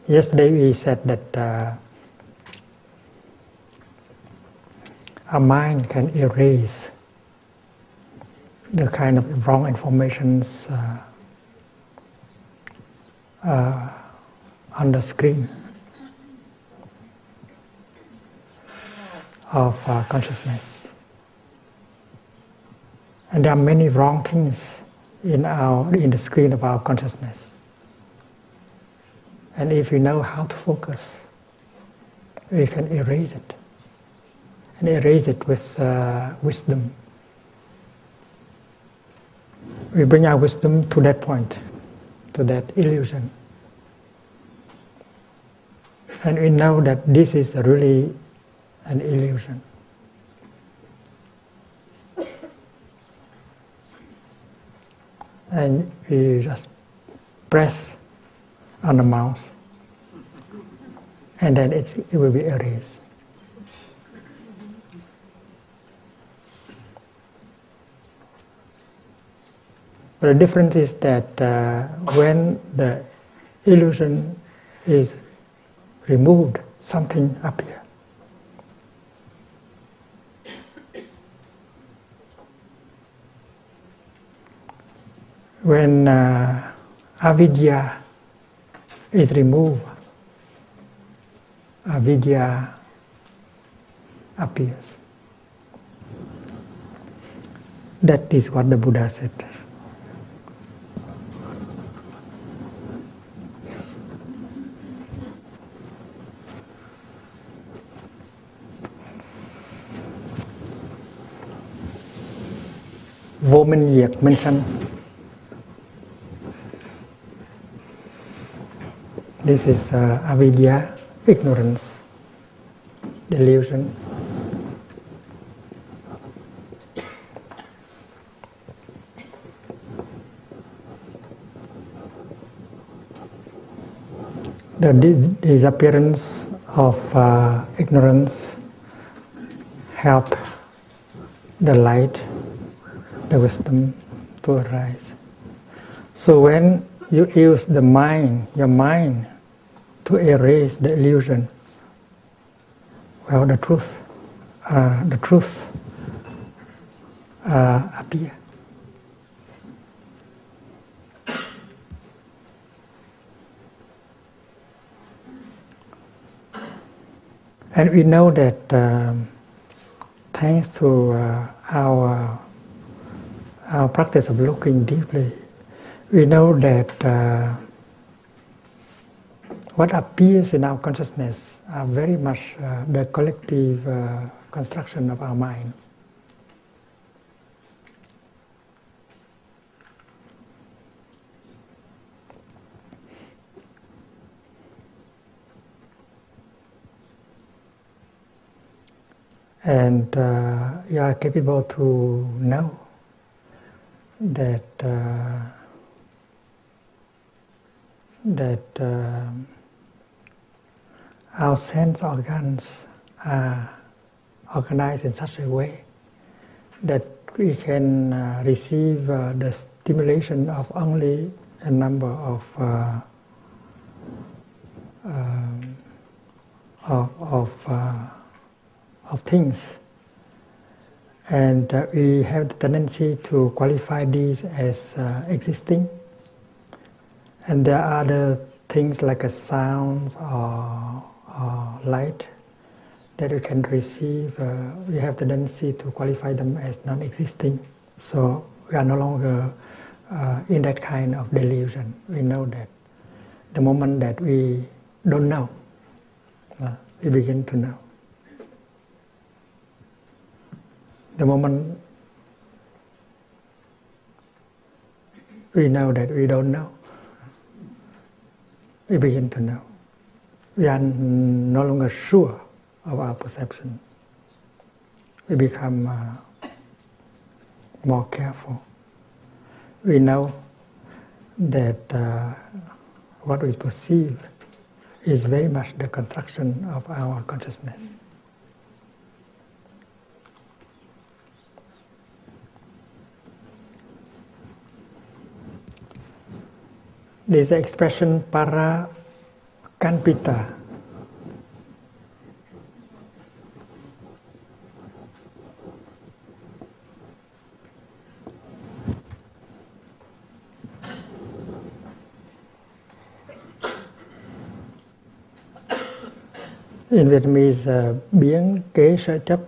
Yesterday we said that our mind can erase the kind of wrong informations on the screen of consciousness. And there are many wrong things in the screen of our consciousness. And if we know how to focus, we can erase it. And erase it with wisdom. We bring our wisdom to that point, to that illusion. And we know that this is really an illusion. And we just press on the mouse, and then it will be erased. But the difference is that when the illusion is removed, something appears. When avidya is removed, avidya appears. That is what the Buddha said. Vô minh diệt minh sanh. This is avidya, ignorance, delusion. The disappearance of ignorance help the light, the wisdom to arise. So when you use the mind, your mind, to erase the illusion, well, the truth appear. And we know that thanks to our practice of looking deeply, we know that what appears in our consciousness are very much the collective construction of our mind. And you are capable to know that our sense organs are organized in such a way that we can receive the stimulation of only a number of things, and we have the tendency to qualify these as existing. And there are other things like a sound or light that we can receive. We have the tendency to qualify them as non-existing. So we are no longer in that kind of delusion. We know that the moment that we don't know, we begin to know. The moment we know that we don't know, we begin to know. We are no longer sure of our perception. We become more careful. We know that what we perceive is very much the construction of our consciousness. This expression para Kanpita. In Vietnamese, biến kế sở chấp.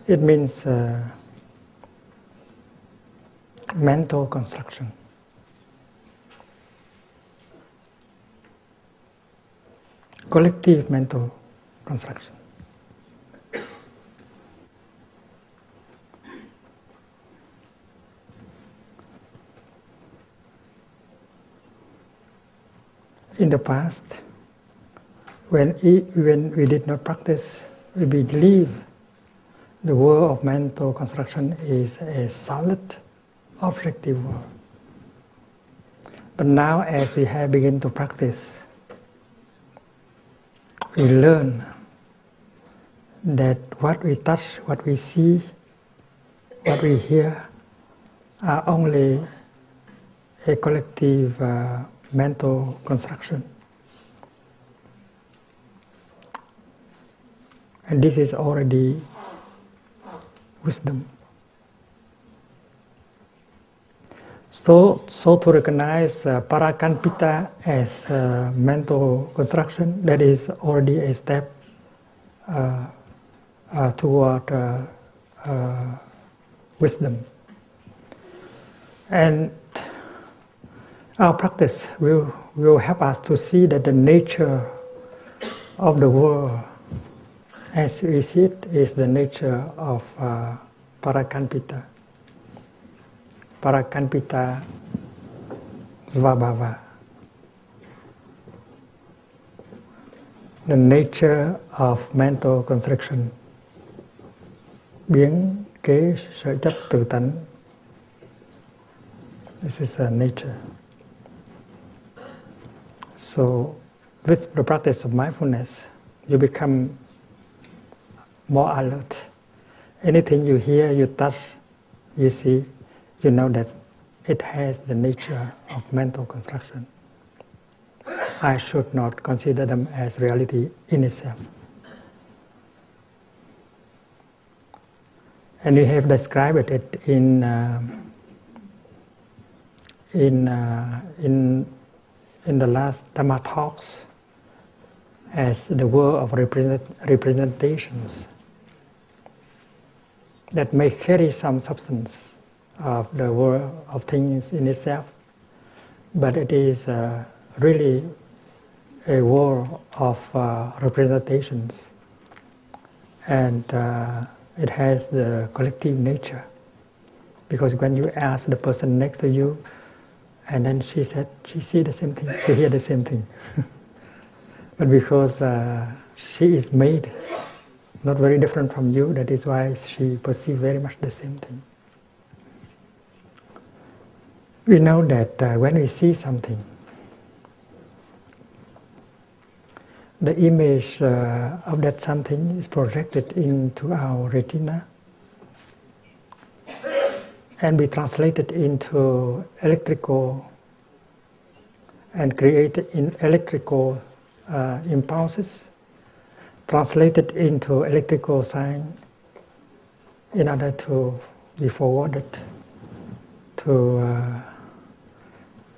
It means mental construction. Collective mental construction. In the past, when we did not practice, we believe the world of mental construction is a solid, objective world. But now, as we have begun to practice, we learn that what we touch, what we see, what we hear are only a collective mental construction. And this is already wisdom. So to recognize parakanpita as mental construction, that is already a step toward wisdom. And our practice will help us to see that the nature of the world as we see it is the nature of parakanpita. Parakanpita svabhava. The nature of mental construction. Biến kế sở chấp tự tánh. This is a nature. So, with the practice of mindfulness, you become more alert. Anything you hear, you touch, you see, you know that it has the nature of mental construction. I should not consider them as reality in itself. And we have described it in the last Dhamma talks as the world of representations that may carry some substance of the world of things in itself, but it is really a world of representations, and it has the collective nature. Because when you ask the person next to you, and then she said she see the same thing, she hear the same thing, but because she is made not very different from you, that is why she perceives very much the same thing. We know that when we see something, the image of that something is projected into our retina and be translated into electrical and created in electrical impulses, translated into electrical sign in order to be forwarded to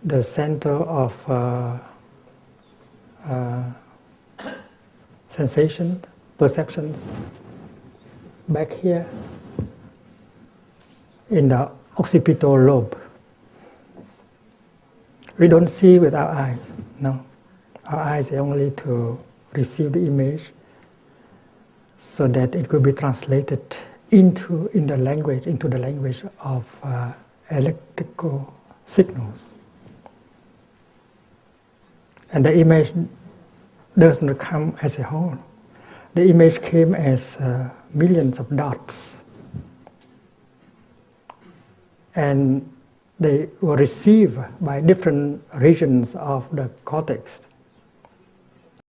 the center of sensation, perceptions, back here in the occipital lobe. We don't see with our eyes, no. Our eyes are only to receive the image so that it could be translated into the language of electrical signals. And the image does not come as a whole. The image came as millions of dots. and they were received by different regions of the cortex.